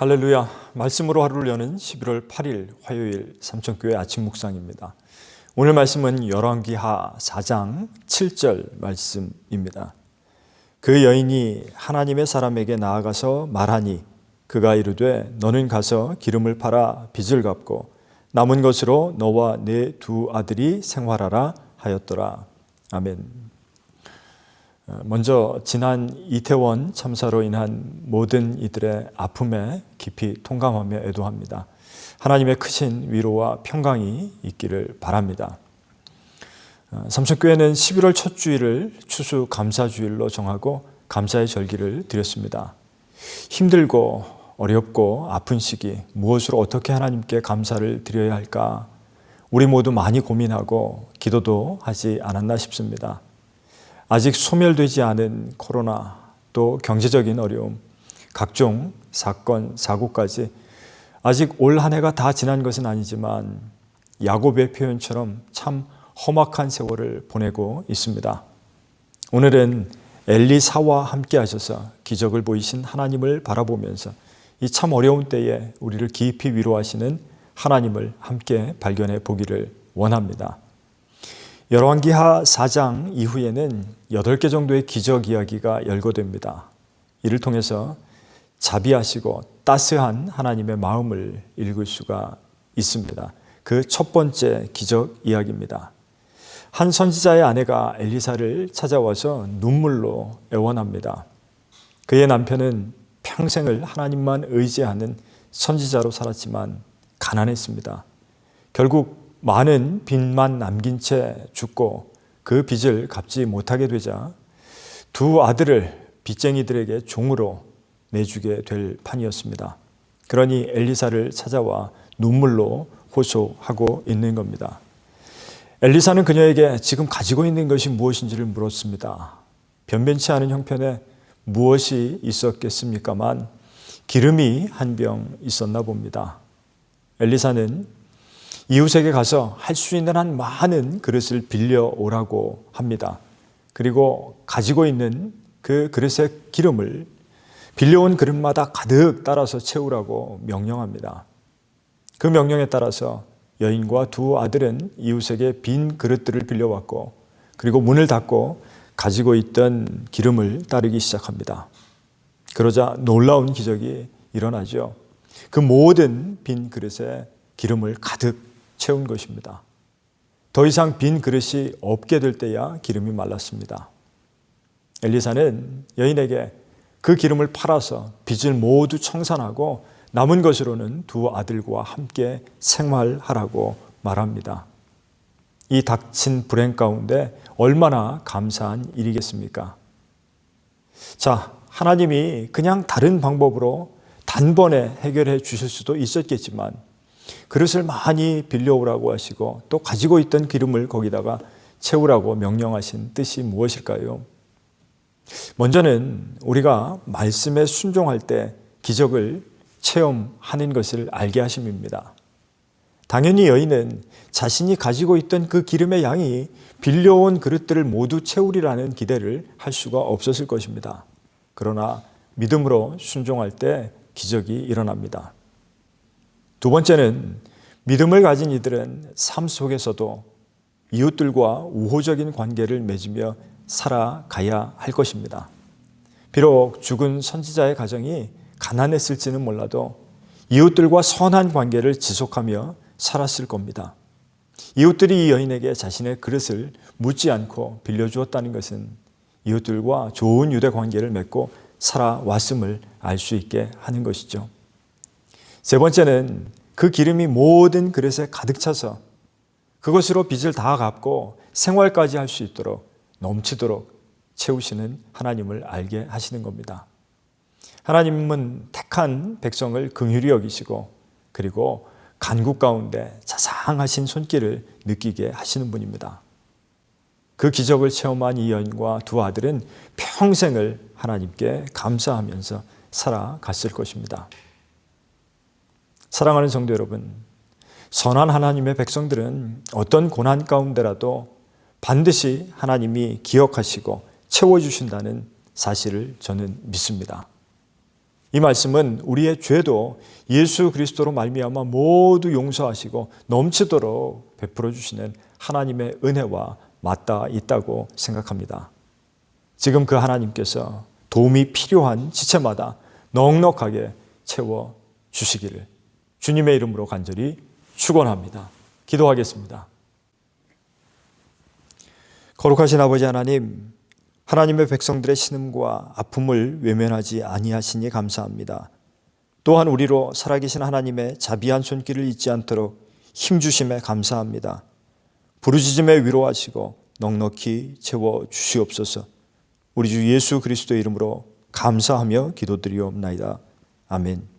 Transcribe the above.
할렐루야. 말씀으로 하루를 여는 11월 8일 화요일 삼천교회 아침 묵상입니다. 오늘 말씀은 열왕기하 4장 7절 말씀입니다. 그 여인이 하나님의 사람에게 나아가서 말하니 그가 이르되 너는 가서 기름을 팔아 빚을 갚고 남은 것으로 너와 네 두 아들이 생활하라 하였더라. 아멘. 먼저 지난 이태원 참사로 인한 모든 이들의 아픔에 깊이 통감하며 애도합니다. 하나님의 크신 위로와 평강이 있기를 바랍니다. 삼천교회는 11월 첫 주일을 추수감사주일로 정하고 감사의 절기를 드렸습니다. 힘들고 어렵고 아픈 시기 무엇으로 어떻게 하나님께 감사를 드려야 할까 우리 모두 많이 고민하고 기도도 하지 않았나 싶습니다. 아직 소멸되지 않은 코로나, 또 경제적인 어려움, 각종 사건, 사고까지 아직 올 한 해가 다 지난 것은 아니지만 야곱의 표현처럼 참 험악한 세월을 보내고 있습니다. 오늘은 엘리사와 함께 하셔서 기적을 보이신 하나님을 바라보면서 이 참 어려운 때에 우리를 깊이 위로하시는 하나님을 함께 발견해 보기를 원합니다. 열왕기하 4장 이후에는 8개 정도의 기적 이야기가 열거됩니다. 이를 통해서 자비하시고 따스한 하나님의 마음을 읽을 수가 있습니다. 그 첫 번째 기적 이야기입니다. 한 선지자의 아내가 엘리사를 찾아와서 눈물로 애원합니다. 그의 남편은 평생을 하나님만 의지하는 선지자로 살았지만 가난했습니다. 결국 많은 빚만 남긴 채 죽고 그 빚을 갚지 못하게 되자 두 아들을 빚쟁이들에게 종으로 내주게 될 판이었습니다. 그러니 엘리사를 찾아와 눈물로 호소하고 있는 겁니다. 엘리사는 그녀에게 지금 가지고 있는 것이 무엇인지를 물었습니다. 변변치 않은 형편에 무엇이 있었겠습니까만 기름이 한 병 있었나 봅니다. 엘리사는 이웃에게 가서 할 수 있는 한 많은 그릇을 빌려오라고 합니다. 그리고 가지고 있는 그 그릇의 기름을 빌려온 그릇마다 가득 따라서 채우라고 명령합니다. 그 명령에 따라서 여인과 두 아들은 이웃에게 빈 그릇들을 빌려왔고 그리고 문을 닫고 가지고 있던 기름을 따르기 시작합니다. 그러자 놀라운 기적이 일어나죠. 그 모든 빈 그릇에 기름을 가득 채운 것입니다. 더 이상 빈 그릇이 없게 될 때야 기름이 말랐습니다. 엘리사는 여인에게 그 기름을 팔아서 빚을 모두 청산하고 남은 것으로는 두 아들과 함께 생활하라고 말합니다. 이 닥친 불행 가운데 얼마나 감사한 일이겠습니까? 자, 하나님이 그냥 다른 방법으로 단번에 해결해 주실 수도 있었겠지만 그릇을 많이 빌려오라고 하시고 또 가지고 있던 기름을 거기다가 채우라고 명령하신 뜻이 무엇일까요? 먼저는 우리가 말씀에 순종할 때 기적을 체험하는 것을 알게 하심입니다. 당연히 여인은 자신이 가지고 있던 그 기름의 양이 빌려온 그릇들을 모두 채우리라는 기대를 할 수가 없었을 것입니다. 그러나 믿음으로 순종할 때 기적이 일어납니다. 두 번째는 믿음을 가진 이들은 삶 속에서도 이웃들과 우호적인 관계를 맺으며 살아가야 할 것입니다. 비록 죽은 선지자의 가정이 가난했을지는 몰라도 이웃들과 선한 관계를 지속하며 살았을 겁니다. 이웃들이 이 여인에게 자신의 그릇을 묻지 않고 빌려주었다는 것은 이웃들과 좋은 유대 관계를 맺고 살아왔음을 알 수 있게 하는 것이죠. 세 번째는 그 기름이 모든 그릇에 가득 차서 그것으로 빚을 다 갚고 생활까지 할 수 있도록 넘치도록 채우시는 하나님을 알게 하시는 겁니다. 하나님은 택한 백성을 긍휼히 여기시고 그리고 간국 가운데 자상하신 손길을 느끼게 하시는 분입니다. 그 기적을 체험한 이 여인과 두 아들은 평생을 하나님께 감사하면서 살아갔을 것입니다. 사랑하는 성도 여러분, 선한 하나님의 백성들은 어떤 고난 가운데라도 반드시 하나님이 기억하시고 채워주신다는 사실을 저는 믿습니다. 이 말씀은 우리의 죄도 예수 그리스도로 말미암아 모두 용서하시고 넘치도록 베풀어 주시는 하나님의 은혜와 맞닿아 있다고 생각합니다. 지금 그 하나님께서 도움이 필요한 지체마다 넉넉하게 채워 주시기를 주님의 이름으로 간절히 축원합니다. 기도하겠습니다. 거룩하신 아버지 하나님, 하나님의 백성들의 신음과 아픔을 외면하지 아니하시니 감사합니다. 또한 우리로 살아계신 하나님의 자비한 손길을 잊지 않도록 힘주심에 감사합니다. 부르짖음에 위로하시고 넉넉히 채워 주시옵소서. 우리 주 예수 그리스도의 이름으로 감사하며 기도드리옵나이다. 아멘.